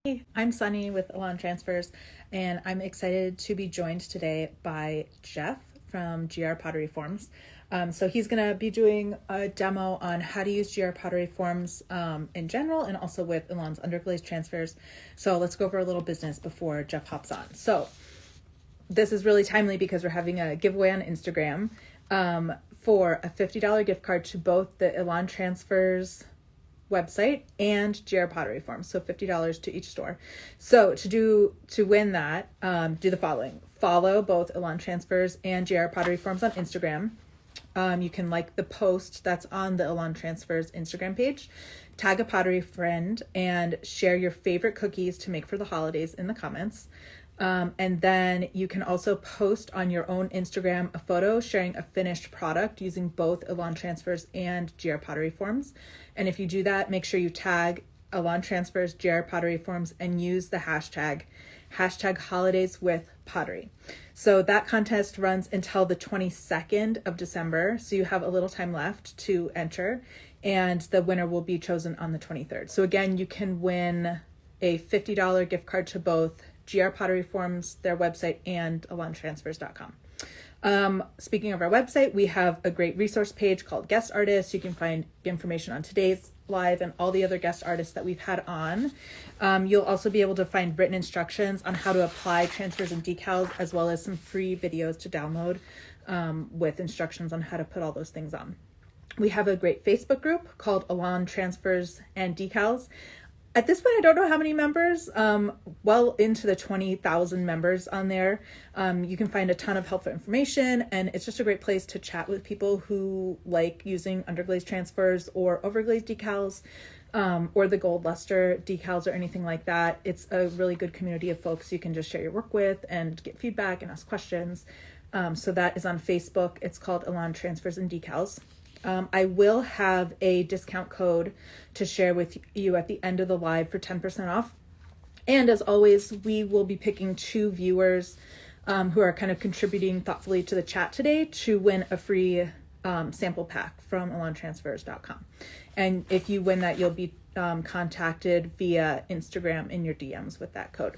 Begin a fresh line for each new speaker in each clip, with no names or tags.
Hey, I'm Sunny with Elan Transfers, and I'm excited to be joined today by Jeff from GR Pottery Forms. So he's going to be doing a demo on how to use GR Pottery Forms in general and also with Elan's underglaze transfers. So let's go over a little business before Jeff hops on. So this is really timely because we're having a giveaway on Instagram for a $50 gift card to both the Elan Transfers website and GR Pottery Forms, so $50 to each store. So to win that, do the following: follow both Elan Transfers and GR Pottery Forms on Instagram. You can like the post that's on the Elan Transfers Instagram page, tag a pottery friend, and share your favorite cookies to make for the holidays in the comments. And then you can also post on your own Instagram a photo sharing a finished product using both Elan Transfers and GR Pottery Forms. And if you do that, make sure you tag Elan Transfers, GR Pottery Forms, and use the hashtag holidays with pottery. So that contest runs until the 22nd of December. So you have a little time left to enter, and the winner will be chosen on the 23rd. So again, you can win a $50 gift card to both GR Pottery Forms, their website, and elantransfers.com. Speaking of our website, we have a great resource page called Guest Artists. You can find information on today's live and all the other guest artists that we've had on. You'll also be able to find written instructions on how to apply transfers and decals, as well as some free videos to download with instructions on how to put all those things on. We have a great Facebook group called Elan Transfers and Decals. At this point, I don't know how many members, well into the 20,000 members on there. You can find a ton of helpful information, and it's just a great place to chat with people who like using underglaze transfers or overglaze decals, or the gold luster decals or anything like that. It's a really good community of folks you can just share your work with and get feedback and ask questions. So that is on Facebook. It's called Elan Transfers and Decals. I will have a discount code to share with you at the end of the live for 10% off. And as always, we will be picking 2 viewers who are kind of contributing thoughtfully to the chat today to win a free sample pack from elantransfers.com. And if you win that, you'll be contacted via Instagram in your DMs with that code.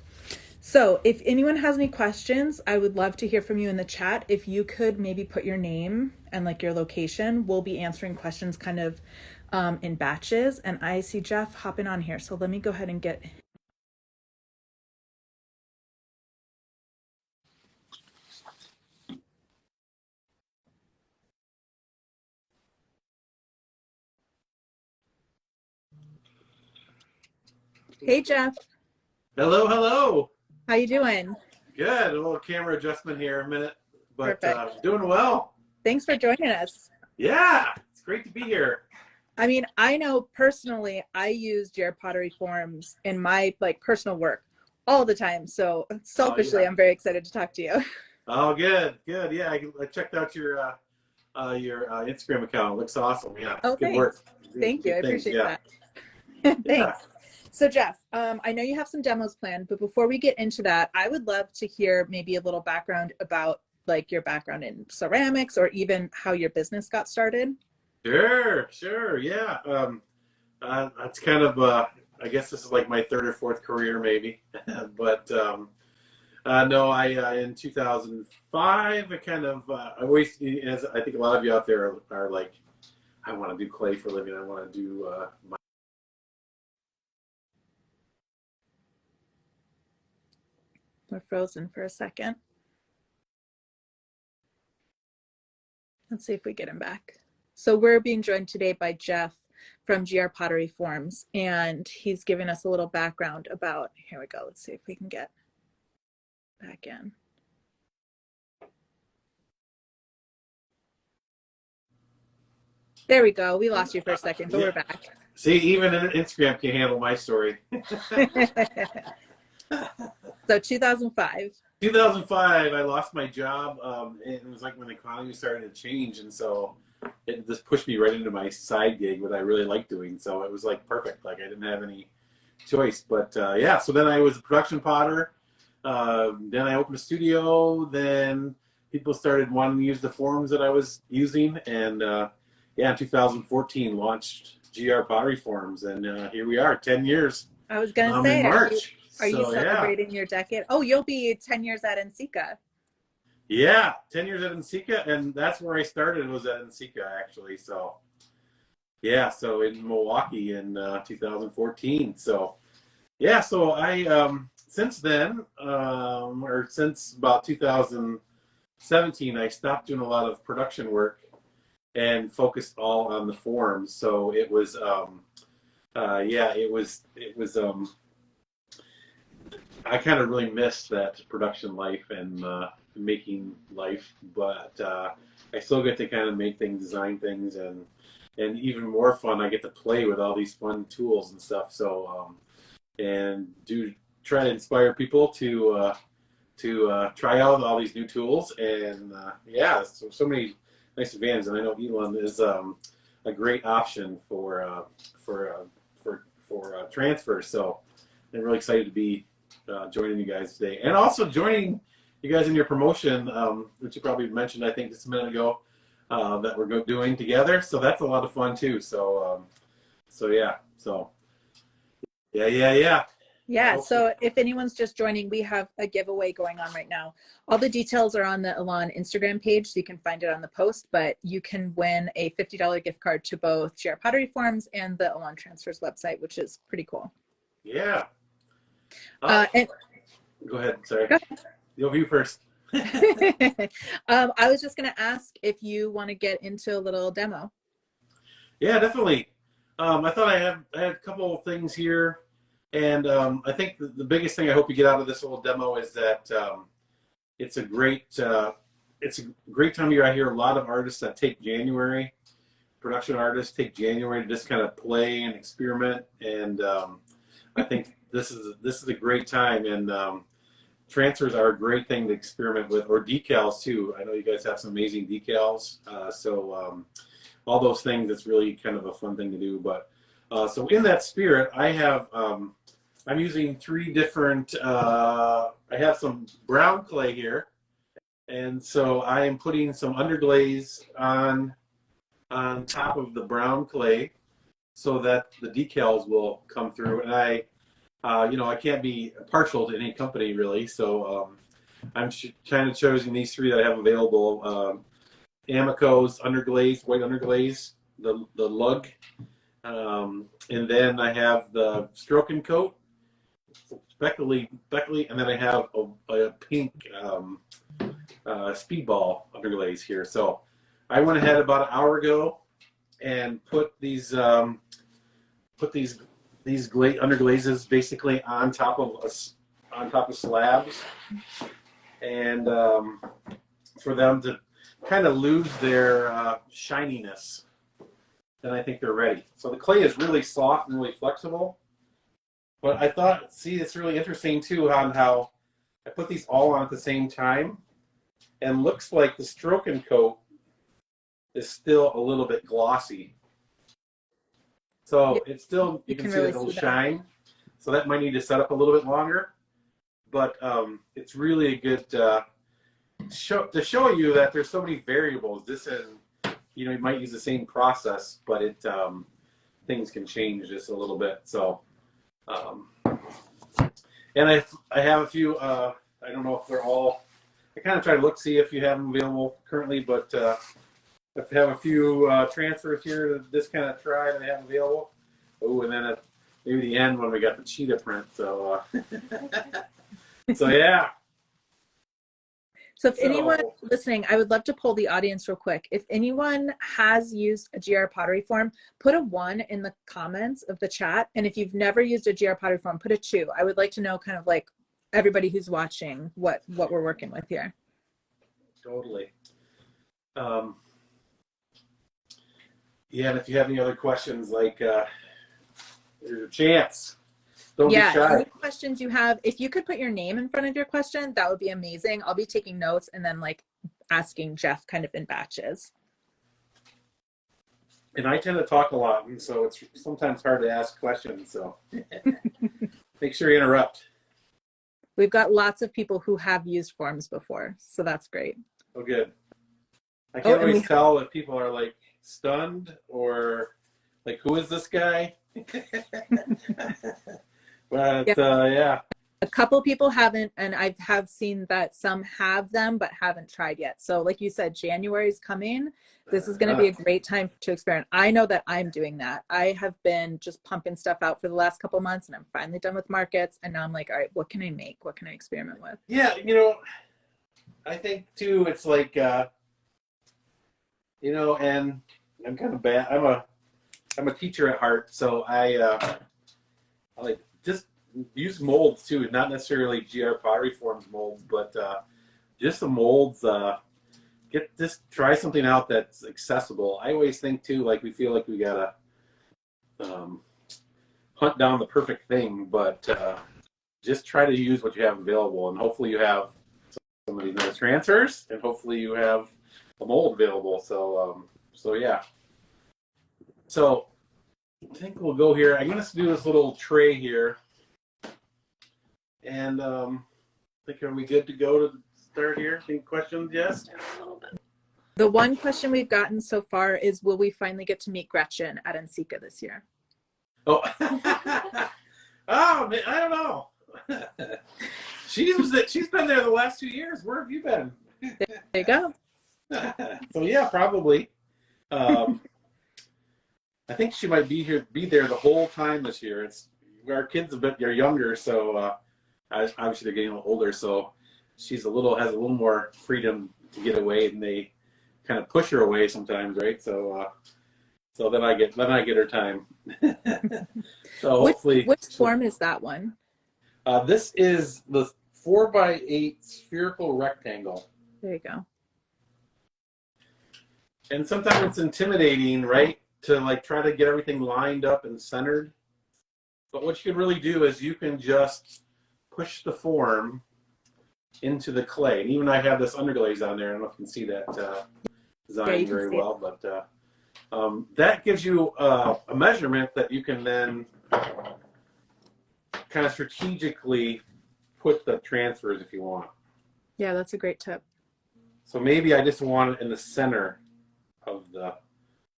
So if anyone has any questions, I would love to hear from you in the chat. If you could maybe put your name and like your location, we'll be answering questions kind of in batches. And I see Jeff hopping on here. So let me go ahead and get... Hey, Jeff.
Hello, hello.
How you doing?
Good. A little camera adjustment here a minute, but
Perfect.
doing well.
Thanks for joining us.
Yeah, it's great to be here.
I mean, I know personally, I use GR Pottery Forms in my personal work all the time. So selfishly,
Yeah.
I'm very excited to talk to you.
Oh, good, good. Yeah, I checked out your Instagram account. It looks awesome. Yeah,
Oh,
good
thanks.
work.
Thank you. I
Good things.
appreciate
Yeah.
that.
Yeah.
Thanks. So Jeff, I know you have some demos planned, but before we get into that, I would love to hear maybe a little background about your background in ceramics or even how your business got started.
Sure. Yeah. That's kind of I guess this is like my 3rd or 4th career maybe, but no, I in 2005 I kind of I always, as I think a lot of you out there are like, I want to do clay for a living. I want to do my...
We're frozen for a second. Let's see if we get him back. So we're being joined today by Jeff from GR Pottery Forms, and he's giving us a little background about, here we go, let's see if we can get back in. There we go. We lost you for a second, but
Yeah.
we're back.
See, even Instagram can handle my story.
So 2005.
2005, I lost my job. And it was like when the economy started to change, and so it just pushed me right into my side gig, what I really like doing. So it was like perfect. Like I didn't have any choice. But yeah, so then I was a production potter. Then I opened a studio. Then people started wanting to use the forms that I was using, and yeah, in 2014 launched GR Pottery Forms, and here we are, 10 years.
I was gonna say,
in March.
Are you
So yeah,
celebrating your decade? Oh, you'll be 10 years at NCCA.
yeah, 10 years at NCCA, and that's where I started was at NCCA actually. So yeah, so in Milwaukee in 2014. So yeah, so I since then, or since about 2017, I stopped doing a lot of production work and focused all on the forms. So it was, yeah, it was. I kind of really missed that production life and making life, but I still get to kind of make things, design things, and even more fun, I get to play with all these fun tools and stuff. So and do try to inspire people to try out all these new tools, and yeah, so many nice advantages. And I know Elan is a great option for transfer. So I'm really excited to be joining you guys today, and also joining you guys in your promotion, which you probably mentioned, I think, just a minute ago, that we're doing together. So that's a lot of fun too. So, so yeah, so yeah. I
Yeah,
hope to.
so if anyone's just joining, we have a giveaway going on right now. All the details are on the Elan Instagram page, so you can find it on the post, but you can win a $50 gift card to both GR Pottery Forms and the Elan Transfers website, which is pretty cool.
Yeah. Oh,
And
go ahead. Sorry.
go
You first.
ahead. I was just going to ask if you want to get into a little demo.
Yeah, definitely. I thought I had a couple of things here, and I think the biggest thing I hope you get out of this little demo is that it's a great time of year. I hear a lot of artists that take January, production artists take January to just kind of play and experiment, and I think this is a great time, and transfers are a great thing to experiment with, or decals too. I know you guys have some amazing decals, so all those things, it's really kind of a fun thing to do. But so in that spirit, I'm using three different, I have some brown clay here, and so I am putting some underglaze on top of the brown clay so that the decals will come through. And I can't be partial to any company really, so I'm kind of choosing these three that I have available. Amico's underglaze, white underglaze, the lug, and then I have the stroke and coat, Beckley, and then I have a pink speedball underglaze here. So I went ahead about an hour ago and put these underglazes basically on top of slabs, and for them to kind of lose their shininess, then I think they're ready. So the clay is really soft and really flexible. But I thought, it's really interesting too on how I put these all on at the same time, and looks like the stroke and coat is still a little bit glossy. So
Yeah,
it's still, you can see
really
that little
see that.
shine. So that might need to set up a little bit longer. But it's really a good to show you that there's so many variables. This and you might use the same process, but things can change just a little bit. So, and I have a few. I don't know if they're all. I kind of try to see if you have them available currently, but if you have a few transfers here to just kind of try that I have available. Oh, and then at maybe the end when we got the cheetah print. So, so yeah.
So if anyone listening, I would love to poll the audience real quick. If anyone has used a GR Pottery form, put a 1 in the comments of the chat. And if you've never used a GR Pottery form, put a 2. I would like to know kind of like everybody who's watching what we're working with here.
Totally. Yeah, and if you have any other questions, like there's a chance. Don't be shy.
Any questions you have, if you could put your name in front of your question, that would be amazing. I'll be taking notes and then like asking Jeff kind of in batches.
And I tend to talk a lot, and so it's sometimes hard to ask questions. So make sure you interrupt.
We've got lots of people who have used forms before, so that's great.
Oh, good. I can't always tell if people are like stunned or like, who is this guy? But yeah.
A couple people haven't, and I have seen that some have them but haven't tried yet. So like you said, January is coming. This is going to be a great time to experiment. I know that I'm doing that. I have been just pumping stuff out for the last couple months, and I'm finally done with markets. And now I'm like, all right, what can I make? What can I experiment with?
Yeah, I think too, it's like, and I'm kind of bad. I'm a teacher at heart, so I like just use molds too, not necessarily GR Pottery Forms molds, but just the molds. Just try something out that's accessible. I always think too, like we feel like we gotta hunt down the perfect thing, but just try to use what you have available, and hopefully you have some of these nice transfers, and hopefully you have a mold available. So yeah. So I think we'll go here. I'm gonna do this little tray here, and I think are we good to go to start here? Any questions? Yes.
The one question we've gotten so far is, will we finally get to meet Gretchen at NCCA this year?
Oh, oh man, I don't know. She's been there the last 2 years. Where have you been?
There you go.
So yeah, probably. I think she might be there the whole time this year. Our kids they're younger, so obviously they're getting a little older. So has a little more freedom to get away, and they kind of push her away sometimes, right? So then I get her time. So hopefully,
which form is that one?
This is the 4x8 spherical rectangle.
There you go.
And sometimes it's intimidating, right, to like try to get everything lined up and centered. But what you can really do is you can just push the form into the clay. And even I have this underglaze on there. I don't know if you can see that design very well, but that gives you a measurement that you can then kind of strategically put the transfers if you want.
Yeah, that's a great tip.
So maybe I just want it in the center of I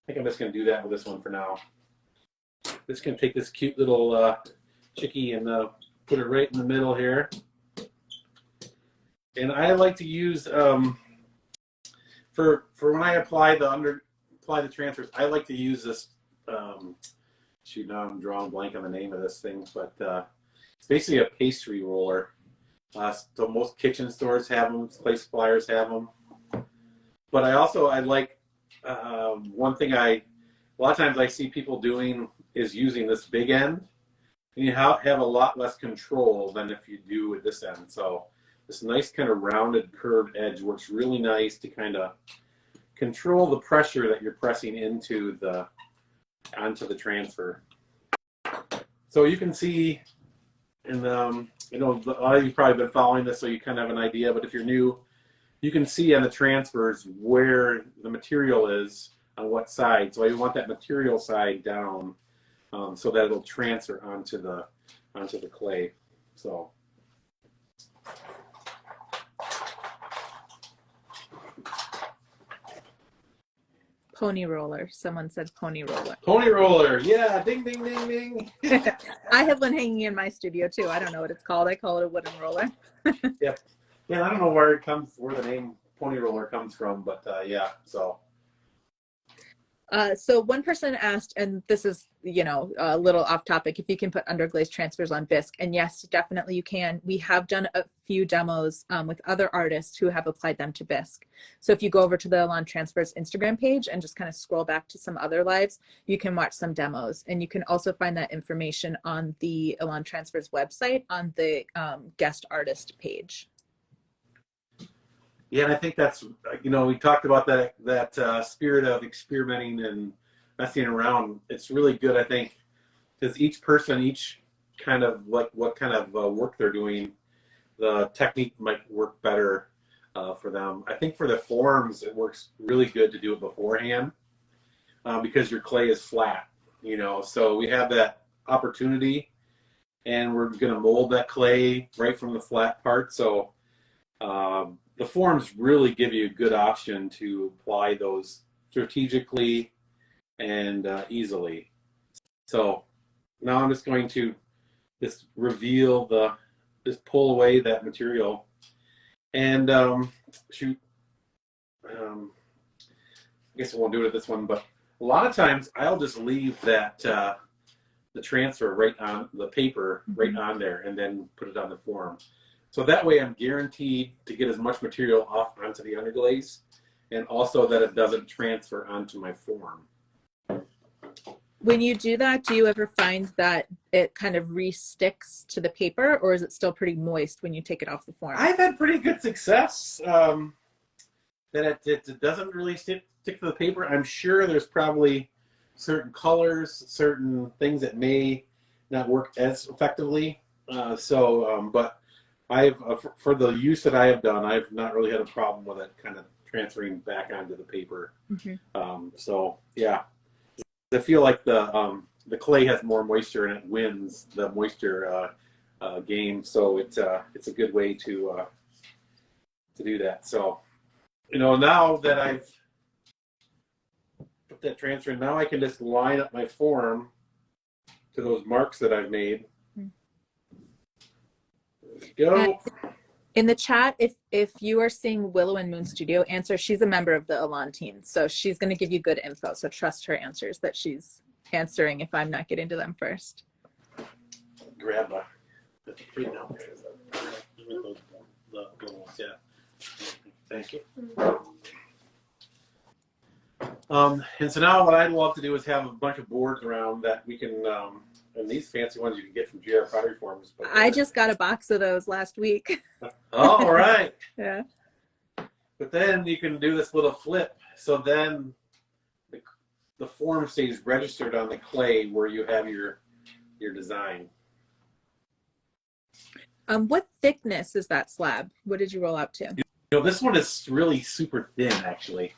think I'm just going to do that with this one for now. Just going to take this cute little chickie and put it right in the middle here. And I like to use for when I apply the transfers, I like to use this. Shoot, now I'm drawing blank on the name of this thing, but it's basically a pastry roller. So most kitchen stores have them, place suppliers have them. But I like one thing a lot of times I see people doing is using this big end. And you have a lot less control than if you do with this end. So this nice kind of rounded curved edge works really nice to kind of control the pressure that you're pressing onto the transfer. So you can see, and a lot of you've probably been following this, so you kind of have an idea. But if you're new, you can see on the transfers where the material is on what side. So you want that material side down, so that it'll transfer onto the clay. So.
Pony roller. Someone said pony roller.
Pony roller. Yeah. Ding, ding, ding, ding.
I have one hanging in my studio too. I don't know what it's called. I call it a wooden roller.
Yep. Yeah. I don't know where the name pony roller comes from, but yeah. So.
So one person asked, and this is, a little off topic, if you can put underglaze transfers on bisque. And yes, definitely you can. We have done a few demos with other artists who have applied them to bisque. So if you go over to the Elan Transfers Instagram page and just kind of scroll back to some other lives, you can watch some demos. And you can also find that information on the Elan Transfers website on the guest artist page.
Yeah, and I think that's, we talked about that spirit of experimenting and messing around. It's really good, I think, because each kind of like what kind of work they're doing, the technique might work better for them. I think for the forms, it works really good to do it beforehand because your clay is flat, So we have that opportunity, and we're going to mold that clay right from the flat part. So the forms really give you a good option to apply those strategically and easily. So now I'm just going to reveal the just pull away that material. And shoot, I guess I won't do it at this one, but a lot of times I'll just leave that the transfer right on the paper, right on there, and then put it on the form. So that way I'm guaranteed to get as much material off onto the underglaze, and also that it doesn't transfer onto my form.
When you do that, do you ever find that it kind of re-sticks to the paper, or is it still pretty moist when you take it off the form?
I've had pretty good success that it doesn't really stick to the paper. I'm sure there's probably certain colors, certain things that may not work as effectively. But I've for the use that I have done, I've not really had a problem with it kind of transferring back onto the paper. So yeah, I feel like the clay has more moisture and it wins the moisture game. So it's a good way to do that. So now that I've put that transfer in, now I can just line up my form to those marks that I've made. There we go.
In the chat, if you are seeing Willow and Moon Studio answer, she's a member of the Elan team, so she's going to give you good info. So trust her answers that she's answering if I'm not getting to them first.
Grab the printout. Yeah. Thank you. And so now what I'd love to do is have a bunch of boards around that we can, and these fancy ones you can get from GR Pottery Forms. But
I just got a box of those last week.
Oh, all right.
Yeah.
But then you can do this little flip. So then the form stays registered on the clay where you have your design.
What thickness is that slab? What did you roll out to?
This one is really super thin, actually.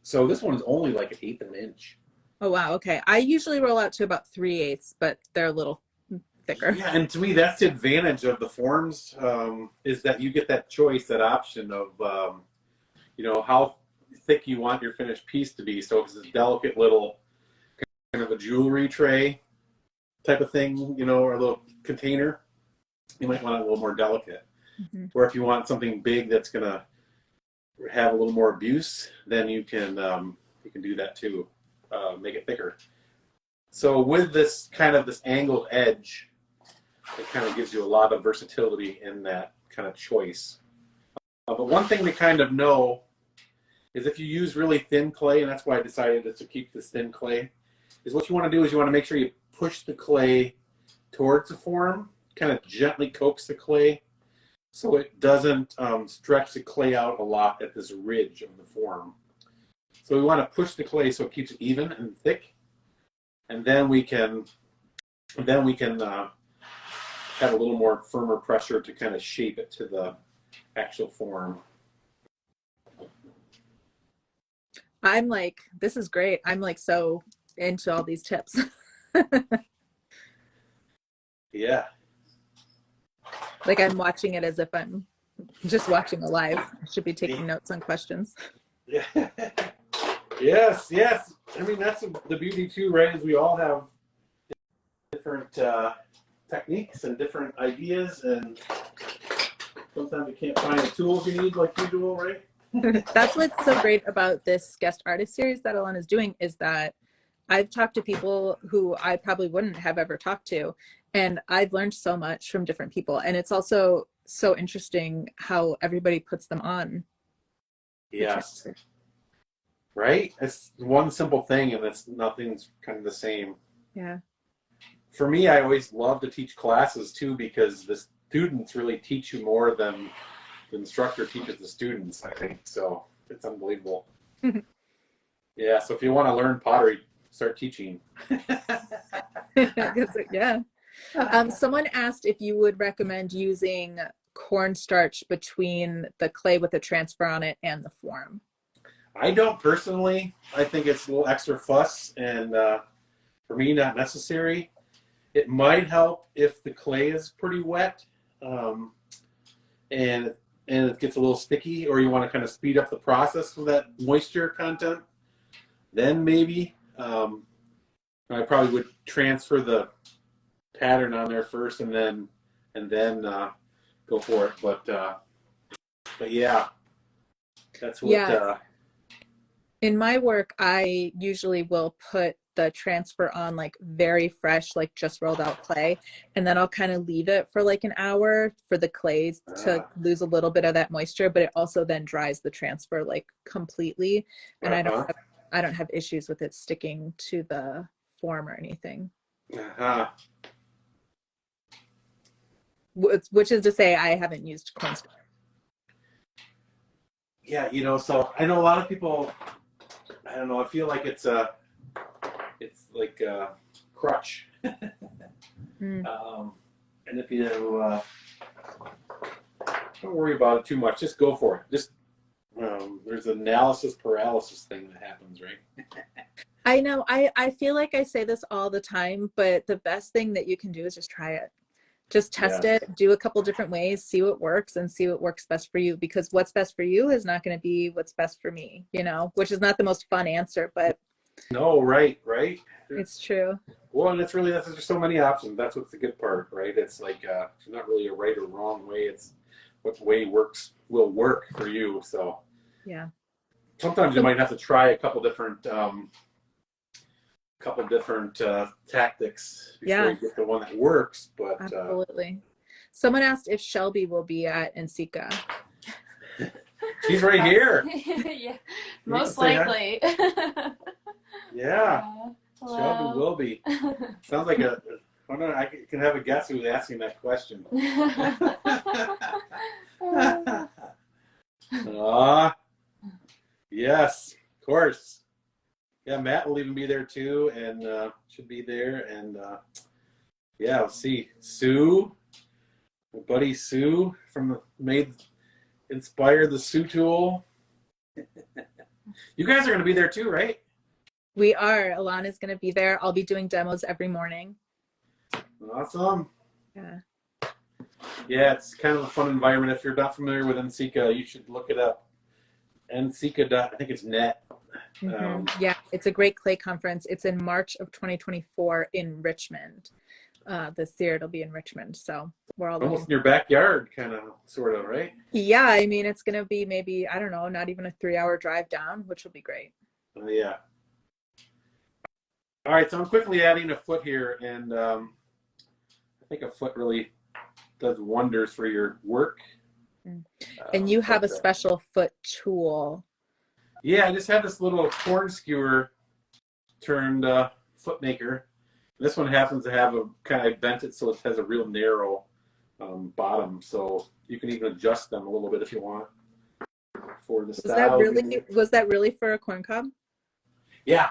So this one is only like 1/8 of an inch.
Oh, wow. Okay. I usually roll out to about 3/8, but they're a little thicker.
Yeah, and to me, that's the advantage of the forms, is that you get that choice, that option of, how thick you want your finished piece to be. So if it's a delicate little kind of a jewelry tray type of thing, or a little container, you might want it a little more delicate. Or if you want something big that's going to have a little more abuse, then you can do that too, make it thicker. So with this angled edge, it kind of gives you a lot of versatility in that kind of choice. But one thing we kind of know is if you use really thin clay, and that's why I decided to keep this thin clay, is what you want to do is you want to make sure you push the clay towards the form, kind of gently coax the clay so it doesn't stretch the clay out a lot at this ridge of the form. So we want to push the clay so it keeps it even and thick, and then we can have a little more firmer pressure to kind of shape it to the actual form.
I'm like, this is great. I'm like so into all these tips.
Yeah.
Like I'm watching it as if I'm just watching a live. I should be taking notes on questions.
Yeah. Yes. I mean, that's the beauty too, right? Is we all have different techniques and different ideas, and sometimes you can't find the tools you need like usual, right?
That's what's so great about this guest artist series that Elan is doing, is that I've talked to people who I probably wouldn't have ever talked to, and I've learned so much from different people. And it's also so interesting how everybody puts them on.
Yes. Right? It's one simple thing, and nothing's kind of the same.
Yeah.
For me, I always love to teach classes too, because the students really teach you more than the instructor teaches the students, I think. So it's unbelievable. Yeah, so if you want to learn pottery, start teaching.
Yeah. Someone asked if you would recommend using cornstarch between the clay with the transfer on it and the form.
I don't personally. I think it's a little extra fuss, and for me, not necessary. It might help if the clay is pretty wet, and it gets a little sticky, or you want to kind of speed up the process with that moisture content. Then maybe I probably would transfer the pattern on there first, and then and then go for it. But yeah, that's what.
Yeah. In my work, I usually will put the transfer on like very fresh, like just rolled out clay, and then I'll kind of leave it for like an hour for the clay to
Uh,
lose a little bit of that moisture, but it also then dries the transfer like completely, and
uh-huh.
I don't have issues with it sticking to the form or anything.
Uh-huh.
Which is to say, I haven't used cornstarch.
Yeah, so I know a lot of people. I don't know. I feel like it's like a crutch.
Mm.
And if you don't worry about it too much, just go for it. Just there's analysis paralysis thing that happens, right?
I know. I feel like I say this all the time, but the best thing that you can do is just try it. Just test
Yes.
it, do a couple different ways, see what works and see what works best for you, because what's best for you is not going to be what's best for me, which is not the most fun answer, but
No, right, right.
it's true.
Well, and there's so many options. That's what's the good part, right? It's like it's not really a right or wrong way. It's what way will work for you. So
Yeah.
sometimes you
So,
might have to try a couple different tactics before
yeah,
you get the one that works. But
absolutely. Someone asked if Shelby will be at NCCA.
she's right here.
Yeah,
You can
most
say hi.
likely.
Yeah,
Hello.
Shelby will be. Sounds like a. I don't know. I can have a guess who's asking that question. Yes, of course. Yeah, Matt will even be there too, and should be there. And yeah, let's see. Sue, my buddy Sue inspired the Sue tool. You guys are going to be there too, right?
We are. Elan is going to be there. I'll be doing demos every morning.
Awesome.
Yeah.
Yeah, it's kind of a fun environment. If you're not familiar with NCCA, you should look it up. NCCA. I think it's net.
Yeah, it's a great clay conference. It's in March of 2024 in Richmond. This year it'll be in Richmond, so we're all
Almost in your backyard, kind of, sort of, right?
Yeah, I mean it's gonna be maybe, I don't know, not even a 3-hour drive down, which will be great.
Yeah. All right, so I'm quickly adding a foot here, and I think a foot really does wonders for your work.
And you have a special foot tool.
Yeah, I just have this little corn skewer turned foot maker. This one happens to have a kind of bent it so it has a real narrow bottom, so you can even adjust them a little bit if you want for the style.
Was that really for a corn cob?
Yeah.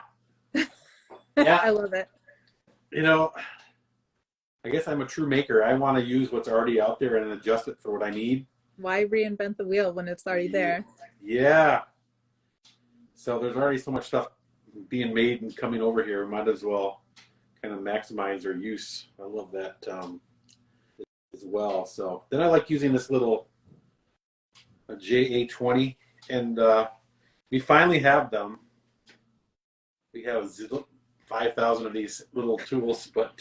Yeah.
I love it.
I guess I'm a true maker. I want to use what's already out there and adjust it for what I need.
Why reinvent the wheel when it's already there?
Yeah. So there's already so much stuff being made and coming over here. Might as well kind of maximize their use. I love that as well. So then I like using this little JA20, and we finally have them. We have 5,000 of these little tools, but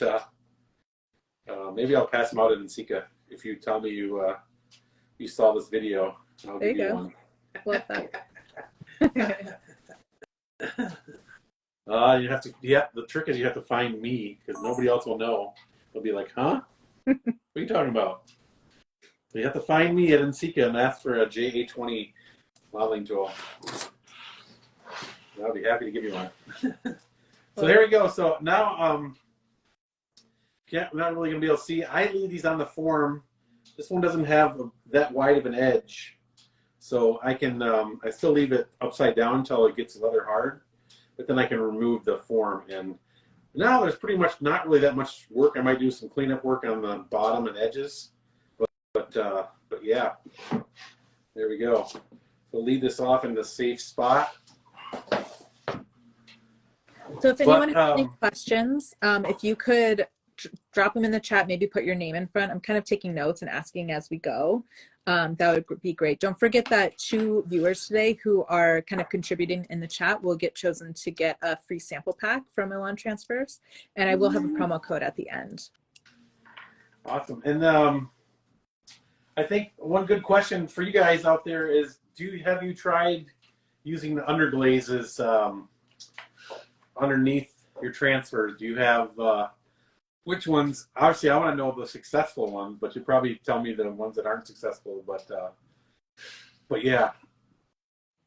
maybe I'll pass them out at NCCA if you tell me you saw this video. I'll
There
give
you
you
go.
one.
Love that.
The trick is you have to find me because nobody else will know. They'll be like, huh? What are you talking about? So you have to find me at NCCA and ask for a JA20 modeling tool. I'll be happy to give you one. So there we go. So now, I'm not really going to be able to see. I leave these on the form. This one doesn't have that wide of an edge. So I can, I still leave it upside down until it gets leather hard. But then I can remove the form. And now there's pretty much not really that much work. I might do some cleanup work on the bottom and edges. But yeah, there we go. So leave this off in the safe spot.
So if anyone has any questions, if you could drop them in the chat, maybe put your name in front. I'm kind of taking notes and asking as we go. That would be great. Don't forget that 2 viewers today who are kind of contributing in the chat will get chosen to get a free sample pack from Elan Transfers, and I will have a promo code at the end.
Awesome. And I think one good question for you guys out there is, have you tried using the underglazes underneath your transfers? Do you have which ones? Obviously, I want to know the successful ones, but you probably tell me the ones that aren't successful. But yeah,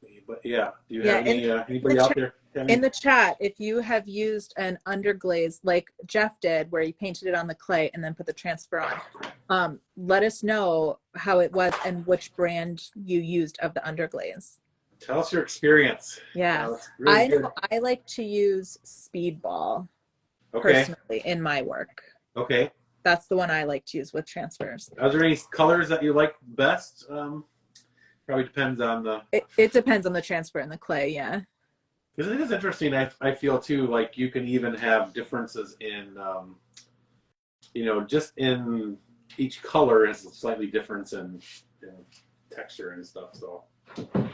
Do you
Yeah,
have any anybody out there?
in the chat, if you have used an underglaze like Jeff did, where he painted it on the clay and then put the transfer on, let us know how it was and which brand you used of the underglaze.
Tell us your experience.
Yeah,
really
I know I like to use Speedball personally in my work.
Okay.
That's the one I like to use with transfers.
Are there any colors that you like best? Probably depends on the.
It depends on the transfer and the clay, yeah.
Because it is interesting. I feel too like you can even have differences in, just in each color is a slightly difference in texture and stuff. So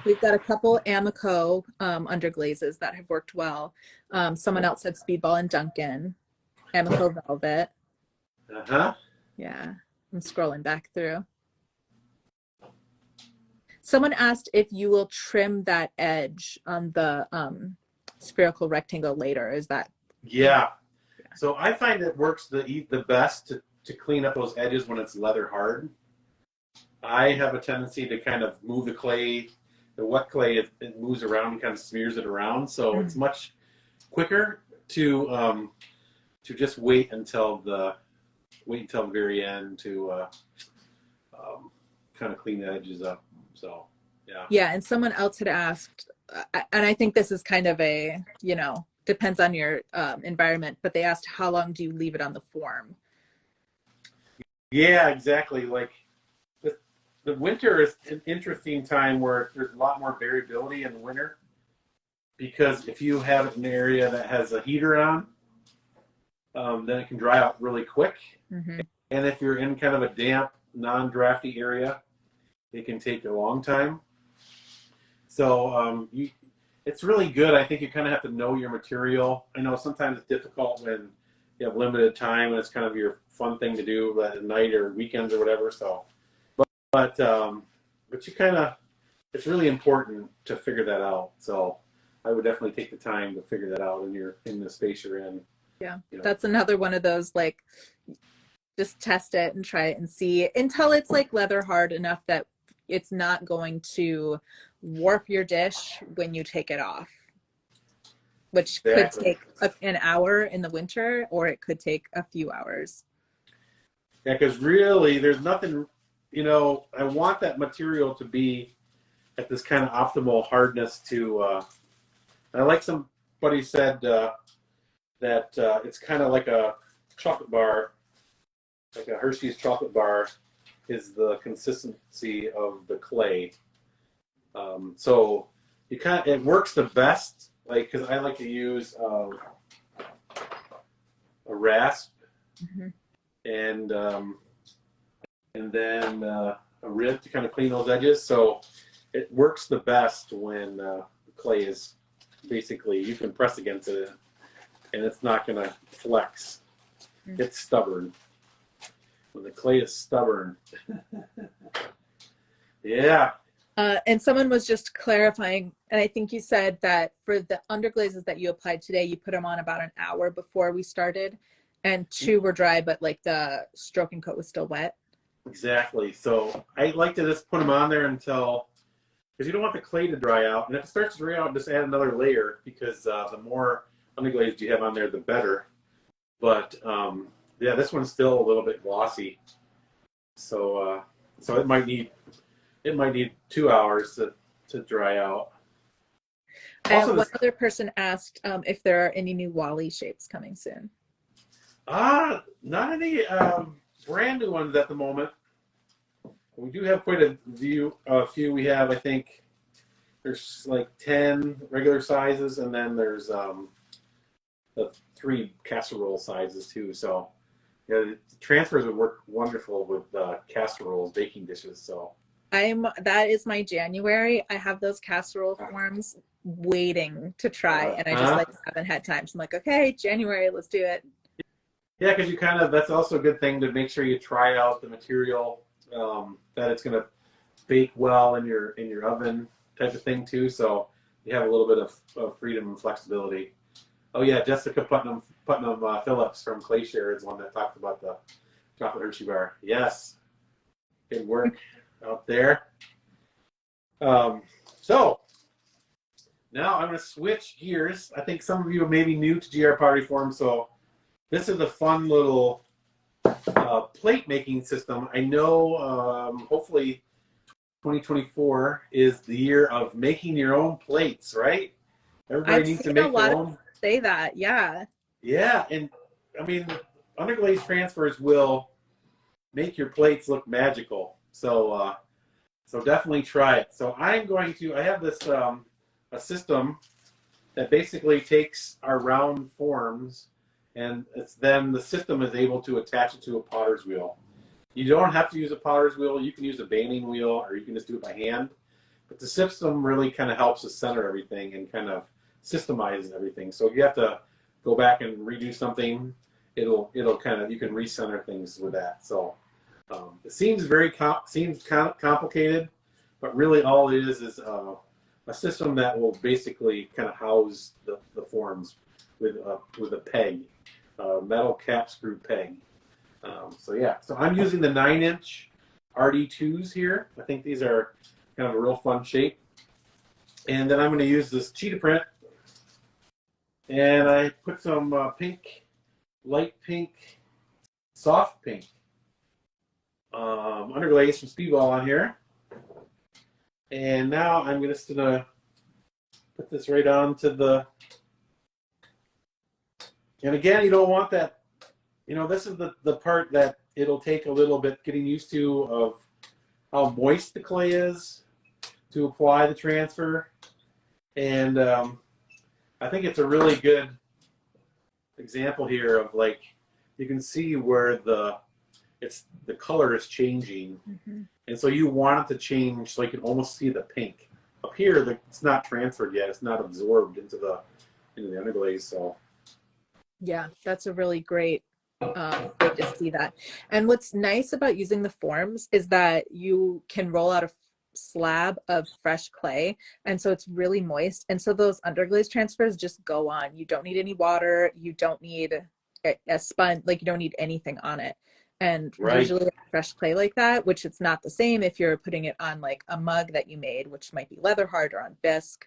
we've got a couple Amico underglazes that have worked well. Someone else said Speedball and Duncan, Amico Velvet. Yeah, I'm scrolling back through. Someone asked if you will trim that edge on the spherical rectangle later. Is that?
Yeah. So I find it works the best to clean up those edges when it's leather hard. I have a tendency to kind of move the clay, the wet clay, it moves around and kind of smears it around. So it's much quicker to just wait until the very end to kind of clean the edges up. So yeah.
Yeah, and someone else had asked, and I think this is kind of a, depends on your environment, but they asked how long do you leave it on the form?
Yeah, exactly. Like the winter is an interesting time where there's a lot more variability in the winter, because if you have an area that has a heater on, then it can dry out really quick.
Mm-hmm.
And if you're in kind of a damp, non-drafty area, it can take a long time. So it's really good. I think you kind of have to know your material. I know sometimes it's difficult when you have limited time and it's kind of your fun thing to do at night or weekends or whatever. So, but you kind of, it's really important to figure that out. So I would definitely take the time to figure that out in the space you're in.
Yeah, that's another one of those, like, just test it and try it and see until it's like leather hard enough that it's not going to warp your dish when you take it off, which could take an hour in the winter, or it could take a few hours.
Yeah, because really there's nothing, I want that material to be at this kind of optimal hardness to, I like somebody said that it's kind of like a chocolate bar, like a Hershey's chocolate bar is the consistency of the clay. So it works the best, like, because I like to use a rasp and then a rib to kind of clean those edges. So it works the best when the clay is basically, you can press against it and it's not going to flex. It's stubborn. When the clay is stubborn. Yeah.
And someone was just clarifying, and I think you said that for the underglazes that you applied today, you put them on about an hour before we started, and 2 were dry, but like the stroking coat was still wet.
Exactly. So I like to just put them on there because you don't want the clay to dry out. And if it starts to dry out, just add another layer, because the more underglazed you have on there, the better. But yeah, this one's still a little bit glossy. So it might need 2 hours to dry out.
And one other person asked if there are any new Wally shapes coming soon.
Not any brand new ones at the moment. We do have quite a few. We have, I think, there's like 10 regular sizes, and then there's the 3 casserole sizes too. So the transfers would work wonderful with casseroles, baking dishes. So
that is my January. I have those casserole forms waiting to try, and I just haven't had time. So I'm like, okay, January, let's do it.
Yeah, because you kind of, that's also a good thing to make sure you try out the material, that it's going to bake well in your oven type of thing too. So you have a little bit of freedom and flexibility. Oh yeah, Jessica Putnam Phillips from Clayshare is one that talked about the chocolate Hershey bar. Yes, good work out there. Um, so now I'm going to switch gears. I think some of you may be new to GR Pottery Form, so this is a fun little plate making system. I know hopefully 2024 is the year of making your own plates, right? Everybody
I've
needs to
seen a
make their
lot of
own.
people say that. Yeah.
Yeah, and I mean, underglaze transfers will make your plates look magical. So definitely try it. So I'm going to. I have this a system that basically takes our round forms, and it's then the system is able to attach it to a potter's wheel. You don't have to use a potter's wheel. You can use a banding wheel, or you can just do it by hand. But the system really kind of helps us center everything and kind of systemizes everything. So if you have to go back and redo something, it'll kind of, you can recenter things with that. So it seems complicated, but really all it is a system that will basically kind of house the forms with a peg, a metal cap screw peg. So yeah, so I'm using the 9-inch RD2s here. I think these are kind of a real fun shape. And then I'm going to use this cheetah print, and I put some pink, light pink, soft pink underglaze from Speedball on here. And now I'm just going to put this right onto the, and again, you don't want that, this is the part that it'll take a little bit getting used to of how moist the clay is to apply the transfer. And I think it's a really good example here of, like, you can see where the color is changing. Mm-hmm. And so you want it to change so you can almost see the pink. Up here, it's not transferred yet. It's not absorbed into the underglaze. So
yeah, that's a really great way to see that. And what's nice about using the forms is that you can roll out a slab of fresh clay, and so it's really moist, and so those underglaze transfers just go on. You don't need any water, you don't need a sponge, like you don't need anything on it. And
right.
Usually fresh clay like that, which it's not the same if you're putting it on like a mug that you made, which might be leather hard or on bisque.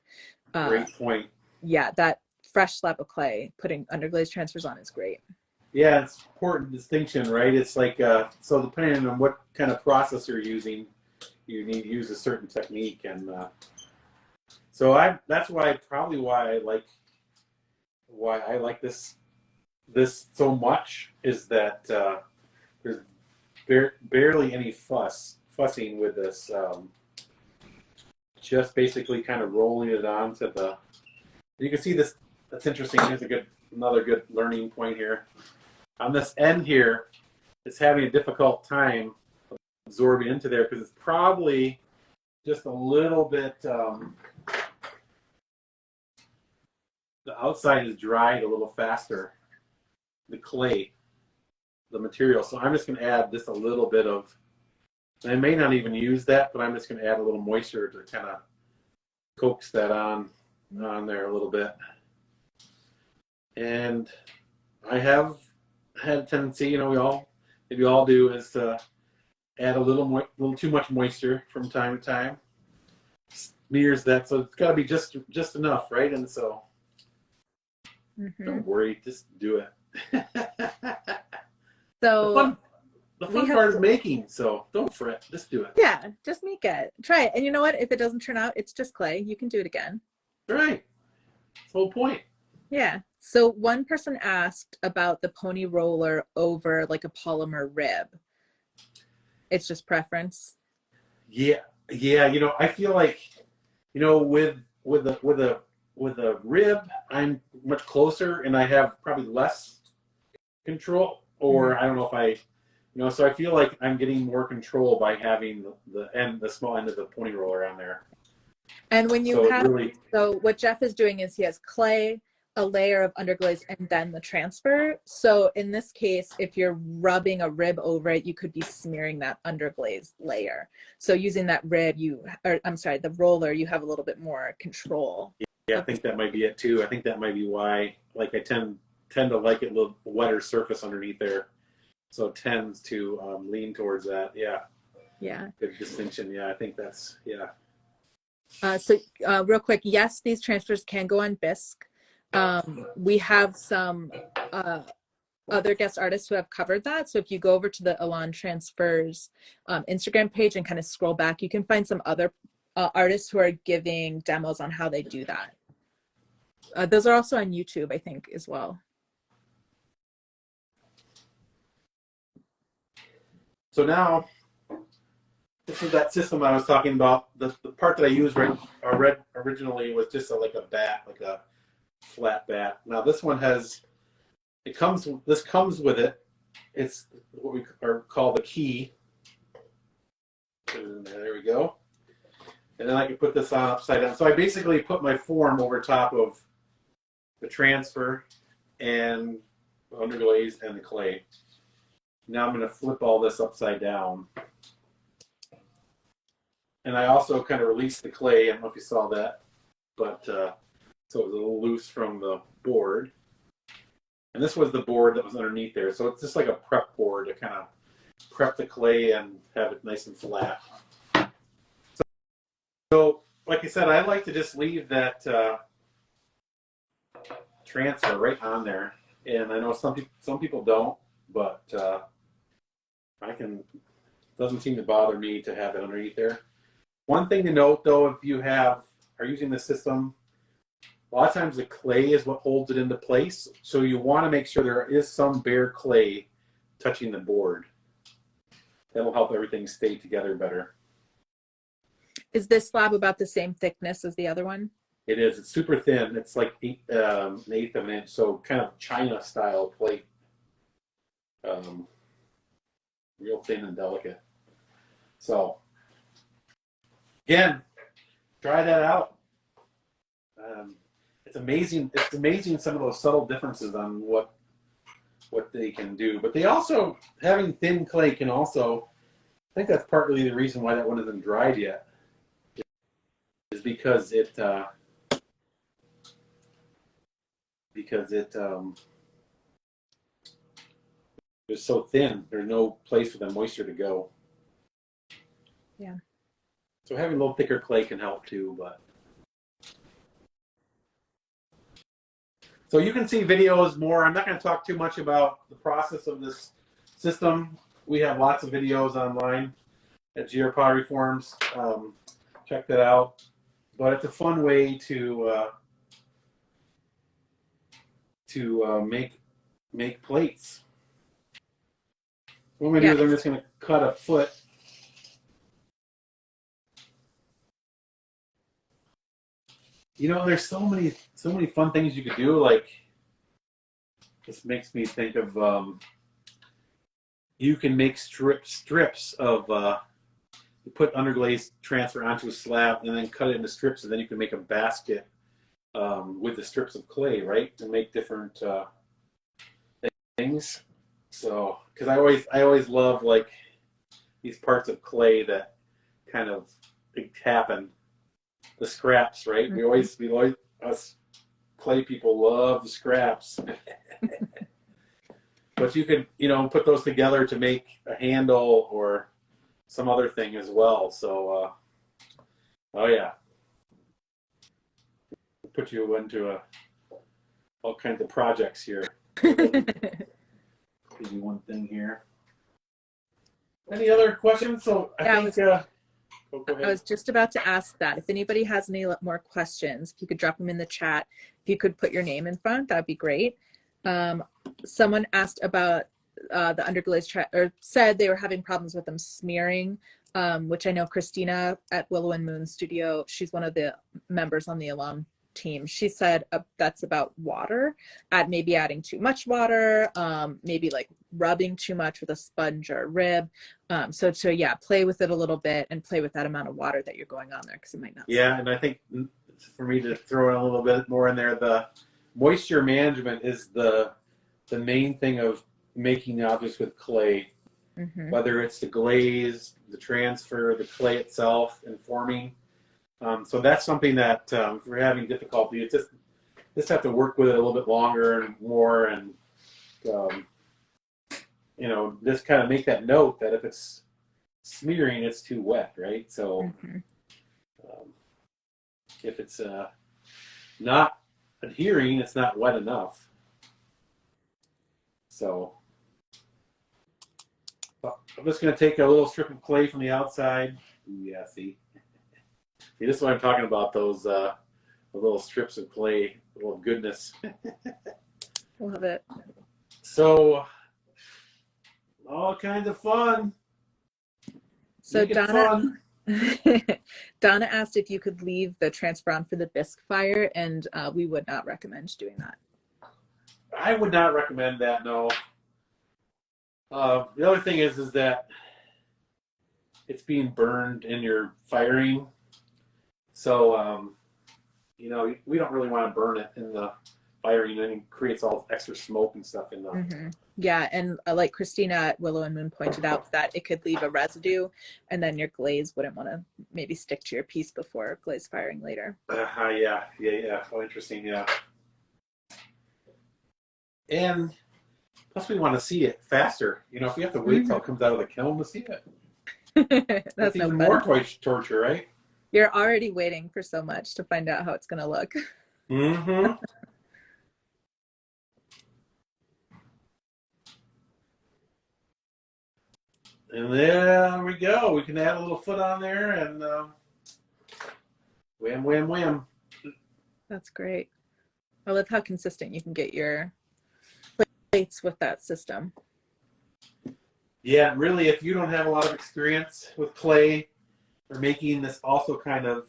Great point.
Yeah, that fresh slab of clay putting underglaze transfers on is great.
Yeah, it's an important distinction, right? It's like, so depending on what kind of process you're using, you need to use a certain technique. And so that's why I like this so much is that there's barely any fussing with this. Just basically kind of rolling it onto the, you can see this, that's interesting. Here's another good learning point here. On this end here, it's having a difficult time absorbing into there because it's probably just a little bit, the outside is dried a little faster, the clay, the material. So I'm just going to add just a little bit of, and I may not even use that, but I'm just going to add a little moisture to kind of coax that on there a little bit. And I have had a tendency, we all do, is to add a little too much moisture from time to time. Smears that, so it's got to be just enough, right? And so, Don't worry, just do it.
So
the fun part is making, so don't fret, just do it.
Yeah, just make it. Try it. And you know what? If it doesn't turn out, it's just clay. You can do it again.
Right. That's the whole point.
Yeah. So one person asked about the pony roller over like a polymer rib. It's just preference.
Yeah. I feel like, with a rib, I'm much closer and I have probably less control. Or I don't know if so I feel like I'm getting more control by having the small end of the pony roller on there.
And when you so what Jeff is doing is he has clay a layer of underglaze and then the transfer. So in this case, if you're rubbing a rib over it, you could be smearing that underglaze layer. So using that rib, the roller, you have a little bit more control.
Yeah, I think that might be it too. I think that might be why, like, I tend to like it a little wetter surface underneath there. So it tends to lean towards that. Yeah.
Yeah.
Good distinction. Yeah, I think that's, yeah.
Real quick, yes, these transfers can go on bisque. We have some other guest artists who have covered that. So if you go over to the Elan Transfers Instagram page and kind of scroll back, you can find some other artists who are giving demos on how they do that. Those are also on YouTube, I think, as well.
So now, this is that system I was talking about. The part that I used originally was just like a bat, like a flat bat. Now this one has, this comes with it. It's what we call the key. And there we go. And then I can put this on upside down. So I basically put my form over top of the transfer and the underglaze and the clay. Now I'm going to flip all this upside down. And I also kind of released the clay. I don't know if you saw that, but so it was a little loose from the board. And this was the board that was underneath there. So it's just like a prep board to kind of prep the clay and have it nice and flat. So like I said, I like to just leave that transfer right on there. And I know some people don't, but doesn't seem to bother me to have it underneath there. One thing to note, though, if you are using the system, a lot of times the clay is what holds it into place. So you want to make sure there is some bare clay touching the board. That'll help everything stay together better.
Is this slab about the same thickness as the other one?
It is. It's super thin. It's like an eighth of an inch, so kind of China style plate. Real thin and delicate. So again, try that out. It's amazing. It's amazing some of those subtle differences on what they can do. But they also, having thin clay can also, I think that's partly the reason why that one isn't dried yet, is because it's so thin. There's no place for the moisture to go.
Yeah.
So having a little thicker clay can help too, but. So you can see videos more. I'm not going to talk too much about the process of this system. We have lots of videos online at GR Pottery Forums. Check that out. But it's a fun way to make plates. What I'm going to do is I'm just going to cut a foot. You know, there's so many fun things you could do. Like, this makes me think of you can make strips of you put underglaze transfer onto a slab and then cut it into strips, and then you can make a basket with the strips of clay, right, and make different things. So, because I always love like these parts of clay that kind of happen. The scraps, right? Mm-hmm. We always us clay people love the scraps. But you could, put those together to make a handle or some other thing as well. So, oh yeah, put you into all kinds of projects here. Give you one thing here. Any other questions? So I
was just about to ask that. If anybody has any more questions, if you could drop them in the chat. If you could put your name in front, that'd be great. Someone asked about the underglaze, or said they were having problems with them smearing, which I know Christina at Willow and Moon Studio, she's one of the members on the Elan team. She said that's about water, maybe adding too much water, maybe like rubbing too much with a sponge or a rib. So play with it a little bit and play with that amount of water that you're going on there, because it might not.
Yeah, and I think for me to throw in a little bit more in there, moisture management is the main thing of making objects with clay,
Mm-hmm.
whether it's the glaze, the transfer, the clay itself, and forming. So that's something that if we're having difficulty, it's just have to work with it a little bit longer and more, and um, just kind of make that note that if it's smearing, it's too wet, right? So
Mm-hmm.
if it's not adhering, it's not wet enough. So I'm just going to take a little strip of clay from the outside. Ooh, yeah, see, this is what I'm talking about. Those the little strips of clay, little goodness.
Love it.
So all kinds of fun.
So
Make it fun.
Donna asked if you could leave the transfer on for the bisque fire, and we would not recommend doing that.
I would not recommend that. No. The other thing is that it's being burned in your firing, so we don't really want to burn it in the firing, and it creates all extra smoke and stuff in the.
Mm-hmm. Yeah, and like Christina at Willow and Moon pointed out, that it could leave a residue, and then your glaze wouldn't want to maybe stick to your piece before glaze firing later.
Yeah. Oh, interesting. Yeah. And plus, we want to see it faster. If we have to wait till it comes out of the kiln to see it, that's even more torture, right?
You're already waiting for so much to find out how it's going to look.
Mm-hmm. And there we go. We can add a little foot on there, and wham, wham, wham.
That's great. I love how consistent you can get your plates with that system.
Yeah, really, if you don't have a lot of experience with clay or making, this also kind of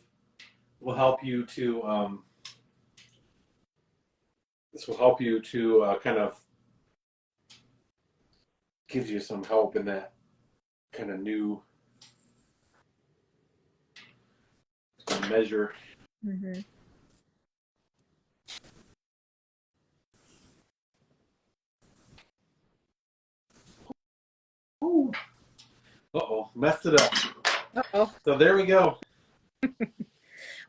will help you to kind of gives you some help in that kind of new measure.
Mm-hmm.
Ooh. Uh-oh, messed it up.
Uh-oh.
So there we go.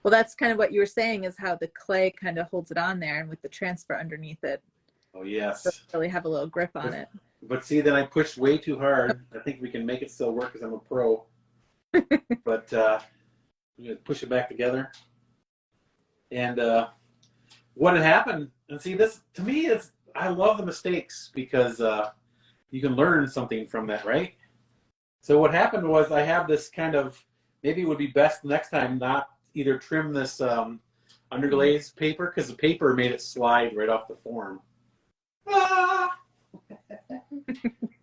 Well, that's kind of what you were saying, is how the clay kind of holds it on there, and with the transfer underneath it.
Oh, yes.
So really have a little grip on it.
But see, then I pushed way too hard. I think we can make it still work because I'm a pro. But I'm going to push it back together. And what had happened, and see, this, to me, I love the mistakes because you can learn something from that, right? So what happened was I have this kind of, maybe it would be best next time not either trim this underglaze paper, because the paper made it slide right off the form.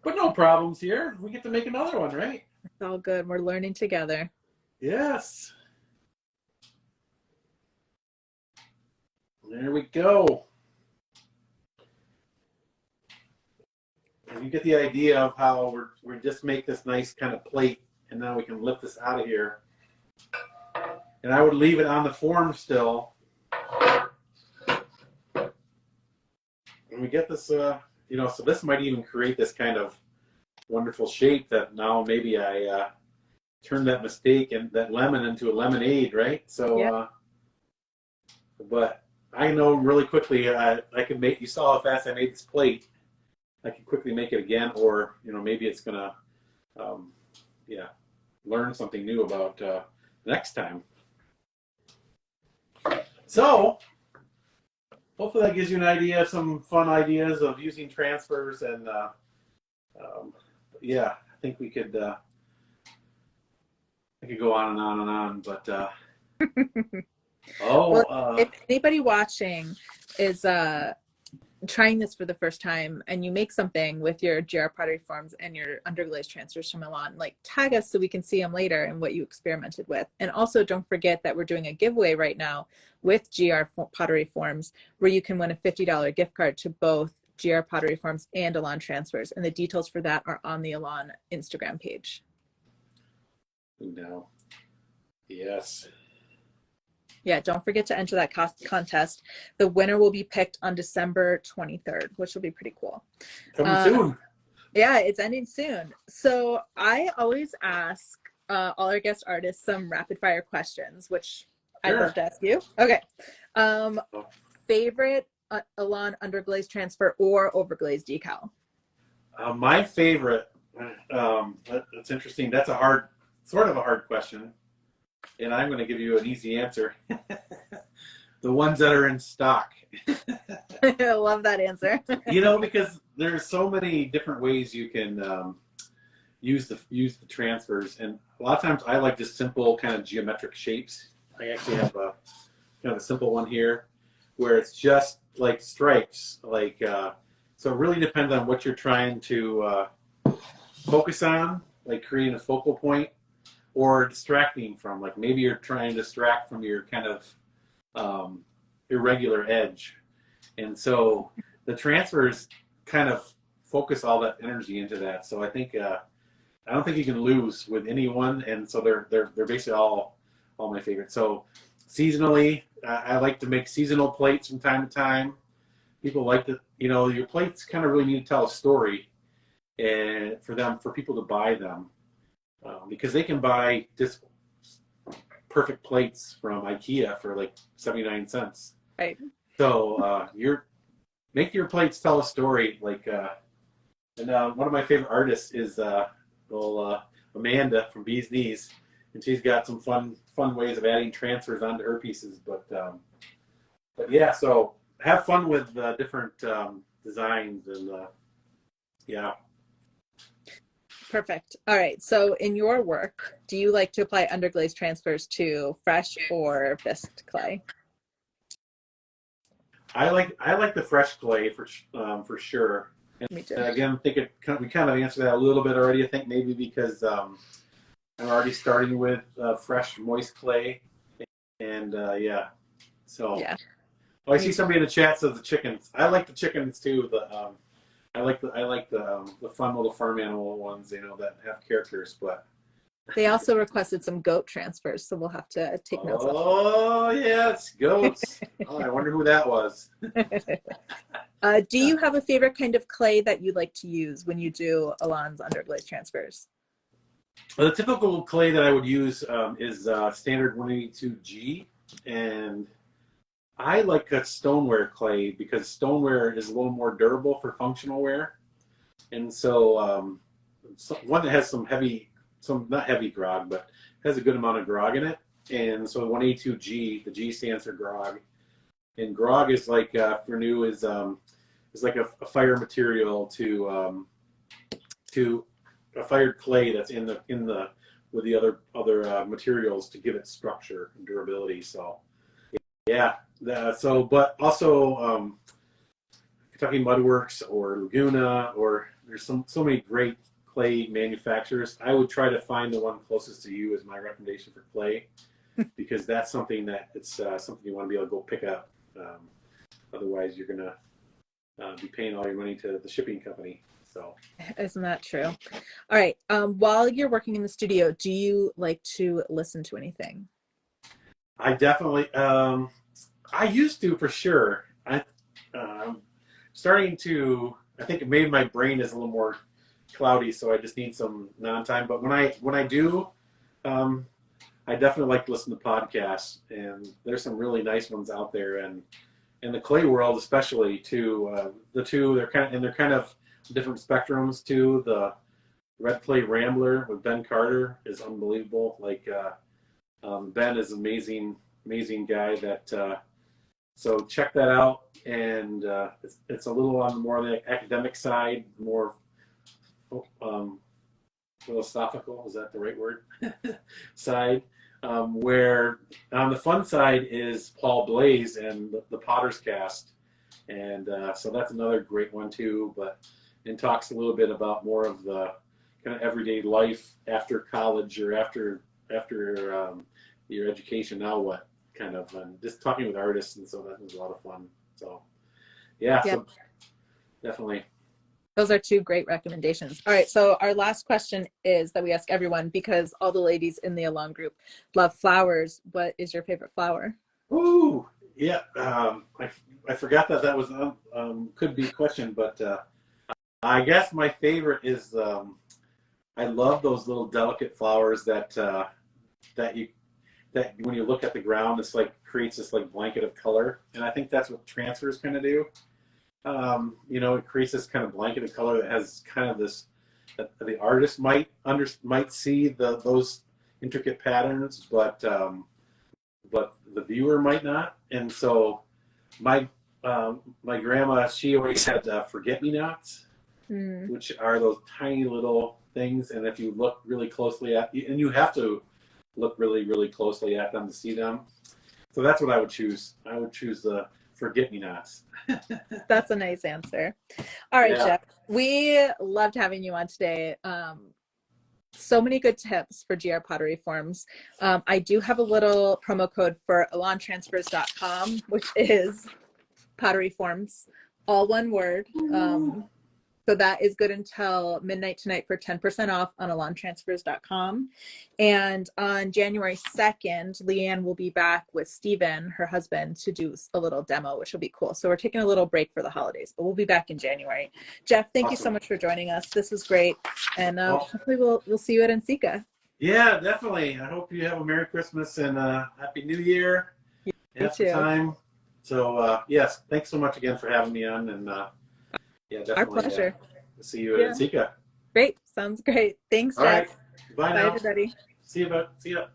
But no problems here. We get to make another one, right?
It's all good. We're learning together.
Yes. There we go. And you get the idea of how we're just make this nice kind of plate, and now we can lift this out of here. And I would leave it on the form still. And we get this, so this might even create this kind of wonderful shape that now maybe I turned that mistake and that lemon into a lemonade, right? So, yeah. But I know really quickly I could make, you saw how fast I made this plate. I can quickly make it again, or, maybe it's going to, learn something new about next time. So, hopefully that gives you an idea, some fun ideas of using transfers, and I think we could I could go on and on and on, but
if anybody watching is trying this for the first time, and you make something with your GR Pottery Forms and your underglaze transfers from Elan, tag us so we can see them later and what you experimented with. And also don't forget that we're doing a giveaway right now with GR Pottery Forms, where you can win a $50 gift card to both GR Pottery Forms and Elan transfers. And the details for that are on the Elan Instagram page.
No. Yes.
Yeah, don't forget to enter that contest. The winner will be picked on December 23rd, which will be pretty cool.
Coming
Uh,
soon.
yeah, it's ending soon. So I always ask all our guest artists some rapid fire questions, which I'd love
Sure.
to ask you. Okay. Um, favorite Elan underglaze transfer or overglaze decal?
My favorite. That's interesting. That's sort of a hard question, and I'm going to give you an easy answer. The ones that are in stock.
I love that answer.
Because there's so many different ways you can use the transfers, and a lot of times I like just simple kind of geometric shapes. I actually have a kind of a simple one here, where it's just like stripes. So it really depends on what you're trying to focus on, like creating a focal point, or distracting from. Like maybe you're trying to distract from your kind of irregular edge. And so the transfers kind of focus all that energy into that. So I don't think you can lose with anyone. And so they're basically all my favorites. So seasonally, I like to make seasonal plates from time to time. People like your plates kind of really need to tell a story, and for people to buy them, because they can buy just perfect plates from IKEA for like 79 cents.
Right.
So make your plates tell a story. And one of my favorite artists is Amanda from Bee's Knees, and she's got some fun ways of adding transfers onto her pieces. But yeah, so have fun with different designs, and yeah.
Perfect. All right. So in your work, do you like to apply underglaze transfers to fresh or bisqued clay?
I like the fresh clay for sure.
Me too.
And again, we kind of answered that a little bit already. I think maybe because I'm already starting with fresh moist clay, and yeah. So
yeah.
Oh, I see somebody in the chat says the chickens. I like the chickens too. I like the fun little farm animal ones, that have characters. But
They also requested some goat transfers, so we'll have to take notes.
Oh yes, goats. Oh, I wonder who that was.
Do you have a favorite kind of clay that you like to use when you do Elan's underglaze transfers?
Well, the typical clay that I would use is standard 182G, and I like stoneware clay because stoneware is a little more durable for functional wear, and so one that has some not heavy grog, but has a good amount of grog in it. And so 182G, the G stands for grog, and grog is like for new is like a fire material to a fired clay that's in the with the other materials to give it structure and durability. So yeah, but also Kentucky Mudworks or Laguna, or there's so many great clay manufacturers. I would try to find the one closest to you as my recommendation for clay, because that's something that it's something you want to be able to go pick up. Otherwise, you're gonna be paying all your money to the shipping company. So
isn't that true? All right. While you're working in the studio, do you like to listen to anything?
I definitely, I used to for sure. Starting to, I think maybe my brain is a little more cloudy, so I just need some non-time. But when I do, I definitely like to listen to podcasts, and there's some really nice ones out there, and in the clay world especially too. The two they're kind of different spectrums too. The Red Clay Rambler with Ben Carter is unbelievable. Ben is an amazing guy. So check that out. And it's a little on more the academic side, more philosophical. Is that the right word? Side. Where on the fun side is Paul Blaze and the Potter's Cast, and so that's another great one too. And talks a little bit about more of the kind of everyday life after college or after your education. Now what kind of just talking with artists, and so that was a lot of fun. So yeah. So definitely.
Those are two great recommendations. All right, so our last question is that we ask everyone, because all the ladies in the Elan group love flowers. What is your favorite flower?
Ooh, yeah. I forgot that that was could be a question, but I guess my favorite is I love those little delicate flowers that you that when you look at the ground, it's like creates this like blanket of color, and I think that's what transfers kind of do. It creates this kind of blanket of color that has kind of this that the artist might see those intricate patterns, but the viewer might not. And so my my grandma, she always had forget me nots,
Mm.
which are those tiny little things. And if you look really closely at, and you have to look really, really closely at them to see them. So that's what I would choose. I would choose the forget me nots.
That's a nice answer. All right,
Yeah.
Jeff, we loved having you on today. So many good tips for GR Pottery Forms. I do have a little promo code for elantransfers.com, which is Pottery Forms, all one word. So that is good until midnight tonight for 10% off on elantransfers.com. And on January 2nd, Leanne will be back with Steven, her husband, to do a little demo, which will be cool. So we're taking a little break for the holidays, but we'll be back in January. Jeff, thank you so
Awesome.
much for joining us. This was great. And
Oh,
hopefully we'll see you at NCECA.
yeah, definitely. I hope you have a Merry Christmas and Happy New Year.
You
Have the
too.
time. So yes, thanks so much again for having me on, and yeah,
Our
definitely
pleasure.
see you at
Yeah.
NCECA.
Great. Sounds great. Thanks,
All right,
Jeff.
bye
Bye,
now.
everybody.
See you. See ya.